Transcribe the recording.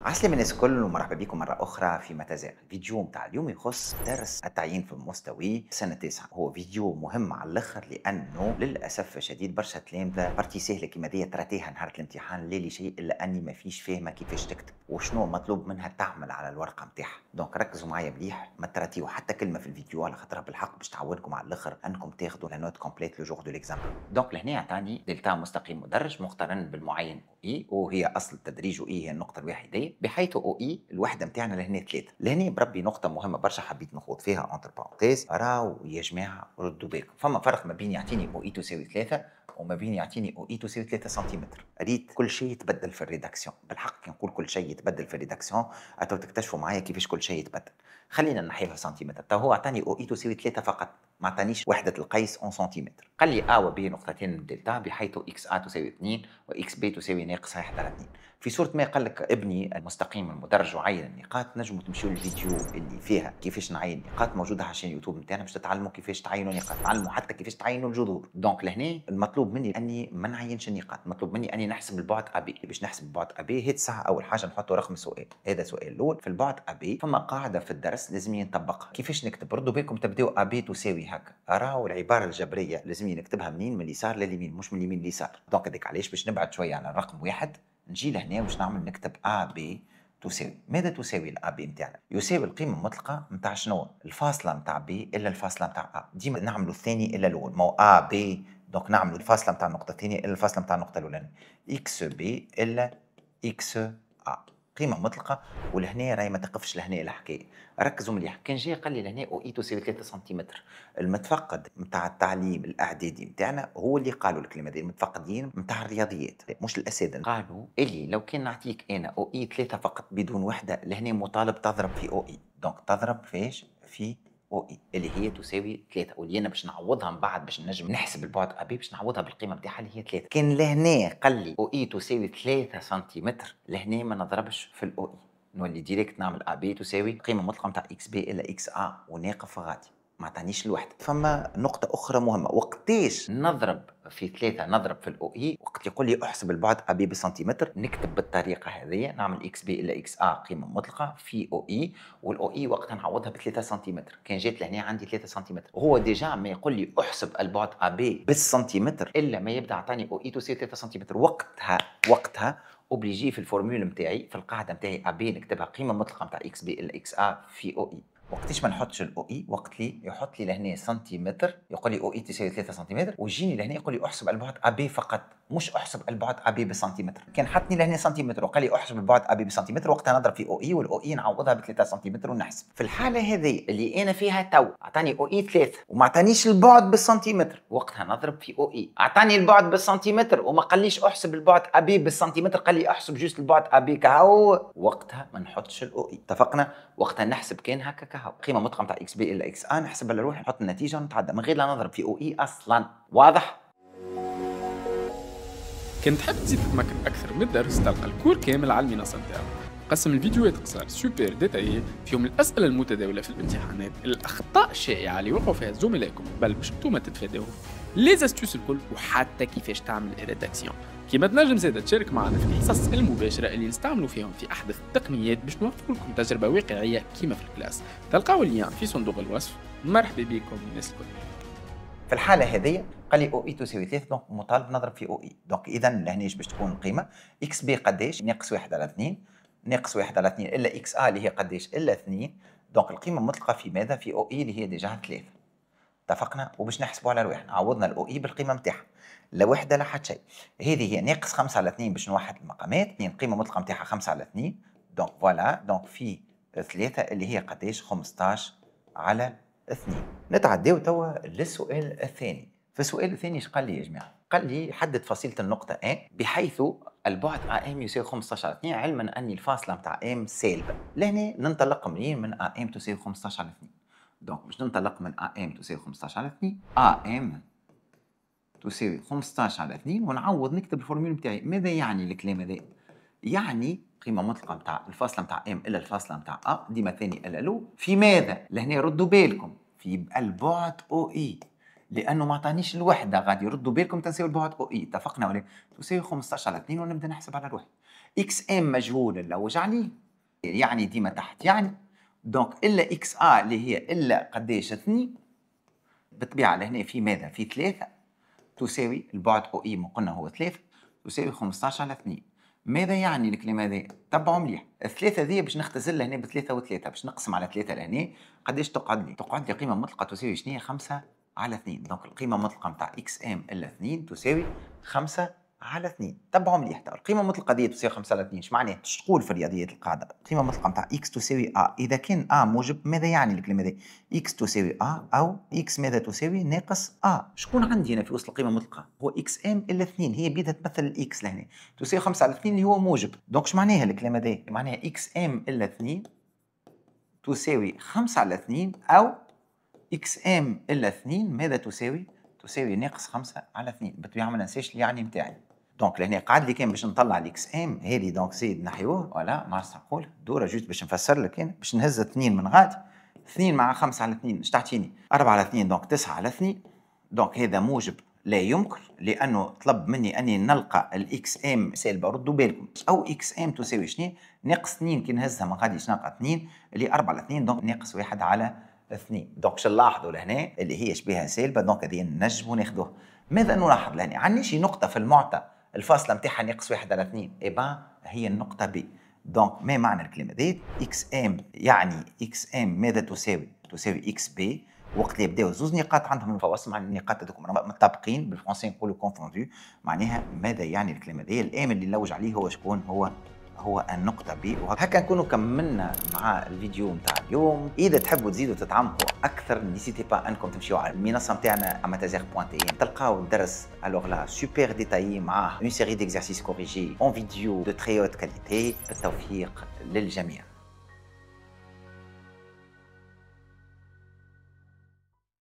عسلامة الناس الكل ومرحبا بكم مرة أخرى في متزاغ. الفيديو متاع اليوم يخص درس التعيين في المستوي سنة 9. هو فيديو مهم على الآخر لأنه للأسف الشديد برشا تلامذة بارتي سهلة كيما دي تراتيها نهار الامتحان لا شيء إلا أني ما فيش فاهمة كيفاش تكتب وشنو مطلوب منها تعمل على الورقة متاعها. دونك ركزوا معايا مليح، ما تراتيو حتى كلمة في الفيديو على خاطرها بالحق باش تعاونكم على الآخر أنكم تاخذوا لا نوت كومبليت لو جور دو ليكزامان. دونك لهنا عطاني دلتا مستقيم مدرج مقترن بالمعين اي، وهي اصل التدريج اي هي النقطه الوحيديه، بحيث او اي الوحده نتاعنا لهنا ثلاثه. لهنا بربي نقطه مهمه برشا حبيت نخوض فيها اونتر بارونتيز. راو يا جماعه ردوا بالكم، فما فرق ما بين يعطيني او اي تساوي 3 وما بين يعطيني او اي تساوي 3 سنتيمتر. ريت كل شيء يتبدل في الريداكسيون، بالحق كي نقول كل شيء يتبدل في الريداكسيون اتو تكتشفوا معايا كيفاش كل شيء يتبدل. خلينا نحيها سنتيمتر. تو هو عطاني او اي تساوي 3 فقط، ما عطانيش وحده القيس اون سنتيمتر. قال لي ا وب نقطتين من دلتا بحيث اكس ا تساوي 2 واكس ب تساوي ناقص 1 على 2. في صورة ما قال لك ابني المستقيم المدرج وعين النقاط. نجموا تمشيوا للفيديو اللي فيها كيفاش نعين النقاط، موجوده على الشين يوتيوب نتاعنا باش تتعلموا كيفاش تعينوا نقاط، تعلموا حتى كيفاش تعينوا الجذور. دونك لهنا المطلوب مني اني ما نعينش النقاط، المطلوب مني اني نحسب البعد ابي. باش نحسب البعد ابي هي ساعه اول حاجه نحطوا رقم السؤال. هذا السؤال الاول في البعد ابي. فما قاعده في الدرس لازم نطبقها. كيفاش نكتب؟ ردوا بالكم تبداو ابي تساوي هكا. راهو العباره الجبريه لازم نكتبها منين؟ من اليسار لليمين، مش من اليمين لليسار. دونك هذيك علاش باش نبعد شويه على الرقم واحد نجي لهنا واش نعمل؟ نكتب ا بي تساوي. ماذا تساوي الا بي نتاعنا؟ يساوي القيمه المطلقه نتاع شنو؟ الفاصله نتاع بي الا الفاصله نتاع ا. ديما نعملوا الثاني الا الاول، ما هو ا بي. دونك نعملوا الفاصله نتاع النقطه الثانيه الا الفاصله نتاع النقطه الاولانيه. اكس بي الا اكس ا، قيمه مطلقه. ولهنا راهي ما تقفش لهنا الحكايه. ركزوا مليح، كان جاي قال لي لهنا او اي تساوي 3 سنتيمتر. المتفقد نتاع التعليم الاعدادي نتاعنا هو اللي قالوا الكلمه دي، المتفقدين نتاع الرياضيات مش الاساتذه. قالوا اللي لو كان نعطيك انا او اي 3 فقط بدون وحده، لهنا مطالب تضرب في او اي. دونك تضرب فيش؟ في او اي اللي هي تساوي 3، واللي انا باش نعوضها من بعد باش نجم نحسب البعد ابي باش نعوضها بالقيمه نتاعها اللي هي 3. كان لهنا قال لي او اي تساوي 3 سنتيمتر، لهنا ما نضربش في الاو اي، نولي ديريكت نعمل ا بي تساوي قيمه مطلقه نتاع اكس بي الا اكس ا وناقف غادي. ما عطانيش الوحده. فما نقطة أخرى مهمة، وقتاش نضرب في 3 نضرب في الأو إي؟ وقت يقول لي احسب البعد أبي بالسنتيمتر، نكتب بالطريقة هذه، نعمل إكس بي إلا إكس آ قيمة مطلقة في أو إي، والأو إي وقتها نعوضها ب 3 سنتيمتر. كان جات لهنا عندي 3 سنتيمتر، وهو ديجا ما يقول لي احسب البعد أبي بالسنتيمتر إلا ما يبدأ عطاني أو إي تساوي 3 سنتيمتر. وقتها اوبليجي في الفورمول نتاعي في القاعدة نتاعي أبي نكتبها قيمة مطلقة نتاع إكس بي إلا إكس آ في أو إي. وقتاش ما نحطش الاو اي؟ وقت لي يحط لي لهنا سنتيمتر، يقول لي او اي تساوي 3 سنتيمتر، ويجيني لهنا يقول لي احسب البعد ابي فقط، مش احسب البعد ابي بالسنتيمتر. كان حطني لهنا سنتيمتر وقال لي احسب البعد ابي بالسنتيمتر، وقتها نضرب في او اي والاو اي نعوضها ب 3 سنتيمتر ونحسب. في الحاله هذه اللي انا فيها تو اعطاني او اي 3 وما اعطانيش البعد بالسنتيمتر، وقتها نضرب في او اي. اعطاني البعد بالسنتيمتر وما قاليش احسب البعد ابي بالسنتيمتر، قال لي احسب جوست البعد ابي كهو، وقتها ما نحطش الاو اي. اتفقنا؟ وقتها نحسب كان هكا كهو قيمه مطلقه نتاع اكس بي الا اكس ا، نحسبها لروحي نحط النتيجه ونتعدى من غير لا نضرب في او اي اصلا. واضح؟ كنت تحب تزيد تتمكن أكثر من الدرس، تلقى الكور كامل على المنصة نتاعو. قسم الفيديوهات قصار سوبر ديتايي فيهم الأسئلة المتداولة في الامتحانات، الأخطاء الشائعة اللي وقعوا فيها زملائكم بل باش انتوما تتفاداوهم، لي زاستوس الكل، وحتى كيفاش تعمل ريداكسيون. كيما تنجم زاده تشارك معنا في الحصص المباشرة اللي نستعملوا فيهم في أحدث التقنيات باش نوفر لكم تجربة واقعية كيما في الكلاس. تلقاو اللين في صندوق الوصف. مرحبا بكم الناس الكل. في الحاله هذه قال لي او اي تساوي 3، دونك مطالب نضرب في او اي. دونك اذا لهناش باش تكون القيمه اكس بي قداش؟ ناقص 1 على 2، ناقص 1 على 2 الا اكس ا اللي هي قداش؟ الا 2. دونك القيمه المطلقه في ماذا؟ في او اي اللي هي ديجا 3. اتفقنا؟ وباش نحسبوا على الواحد عوضنا الاو اي بالقيمه نتاعها، لا وحده لا حتى شيء. هذه هي ناقص 5 على 2 باش نوحد المقامات، 2 القيمه المطلقه نتاعها 5 على 2. دونك فوالا، دونك في 3 اللي هي قداش؟ 15 على 2. نتعداو توا للسؤال الثاني. في السؤال الثاني ايش قال لي يا جماعه؟ قال لي حدد فصيله النقطه A بحيث البعد AM يساوي 15 على 2، علما اني الفاصله نتاع M سالبه. لهنا ننطلق منين؟ من AM تساوي 15 على 2. دونك باش ننطلق من AM تساوي 15 على 2، AM تساوي 15 على 2، ونعوض نكتب الفورمول نتاعي. ماذا يعني الكلام هذا؟ يعني قيمه مطلقه نتاع الفاصله نتاع ام الا الفاصله نتاع ا، ديما ثاني الا لو، في ماذا؟ لهنا ردوا بالكم في البعد او اي، لانه ما عطانيش الوحده. غادي ردوا بالكم تنساو البعد او اي. اتفقنا ولا؟ تساوي 15 على 2 ونبدا نحسب على روحي. اكس ام مجهول نلوج عليه، يعني ديما تحت يعني. دونك الا اكس ا اللي هي الا قداش 2 بالطبيعه لهنا في ماذا؟ في 3 تساوي البعد او اي ما قلنا هو 3 تساوي 15 على 2. ماذا يعني الكلام هذا؟ تبعوا مليح، الثلاثه ذي باش نختزل لهنا بثلاثه وثلاثه، باش نقسم على 3 لهنا قداش تقعد لي؟ تقعد لي قيمه مطلقه تساوي شنو؟ 5 على 2. دونك القيمه المطلقه نتاع اكس ام الا 2 تساوي 5 على 2. تبعوا مليح، القيمه المطلقه دي تساوي 5 على 2. ايش معناها؟ ايش تقول في رياضيات القاعده؟ القيمه المطلقه نتاع اكس تساوي ا، اذا كان ا موجب ماذا يعني الكلمه هذه؟ اكس تساوي ا او اكس ماذا تساوي؟ ناقص ا. شكون عندي هنا في وسط القيمه المطلقه؟ هو اكس ام الا 2، هي بدها تمثل الاكس لهنا، تساوي 5 على 2 اللي هو موجب. دونك ايش معناها الكلمه هذه؟ معناها اكس ام الا 2 تساوي 5 على 2 او اكس ام الا 2 ماذا تساوي؟ تساوي ناقص 5 على 2. بالطبيعه ما ننساش اللي يعني نتاعي. دونك لهنا قاعد لي كان باش نطلع الاكس ام هذه، دونك زيد نحيوه ولا ما نقول دوره جوست باش نفسر لك. كان باش نهز 2 من غادي، 2 مع 5 على 2 اش تعطيني؟ 4 على 2 دونك 9 على 2. دونك هذا موجب لا يمكن، لانه طلب مني اني نلقى الاكس ام سالبه. ردوا بالكم، او اكس ام تساوي شنو؟ ناقص 2 كي نهزها من غادي نلقى 2 اللي 4 على 2 دونك ناقص 1 على 2. دونك شو نلاحظوا لهنا اللي هي شبيهه سالبه، دونك هذه نجموا ناخذوها. ماذا نلاحظ لهنا؟ عندي شي نقطه في المعطى الفاصله نتاعها ناقص 1 على 2، ايبا هي النقطه ب. دونك ما معنى الكلمه ذي؟ اكس ام يعني اكس ام ماذا تساوي؟ تساوي اكس بي. وقت اللي يبداو زوز نقاط عندهم الفواصل، مع النقاط هذوك متطابقين، بالفرنسي نقولوا كونفوندو. معناها ماذا يعني الكلمه ذي؟ الام اللي نلوج عليه هو شكون؟ هو النقطة ب. وهكا نكونوا كملنا مع الفيديو نتاع اليوم. إذا تحبوا تزيدوا تتعمقوا أكثر نسيتي با أنكم تمشيوا على المنصة نتاعنا amateur.tn، تلقاو الدرس alors là super détaillé مع une série d'exercices corrigés en vidéo de très haute qualité. بالتوفيق للجميع.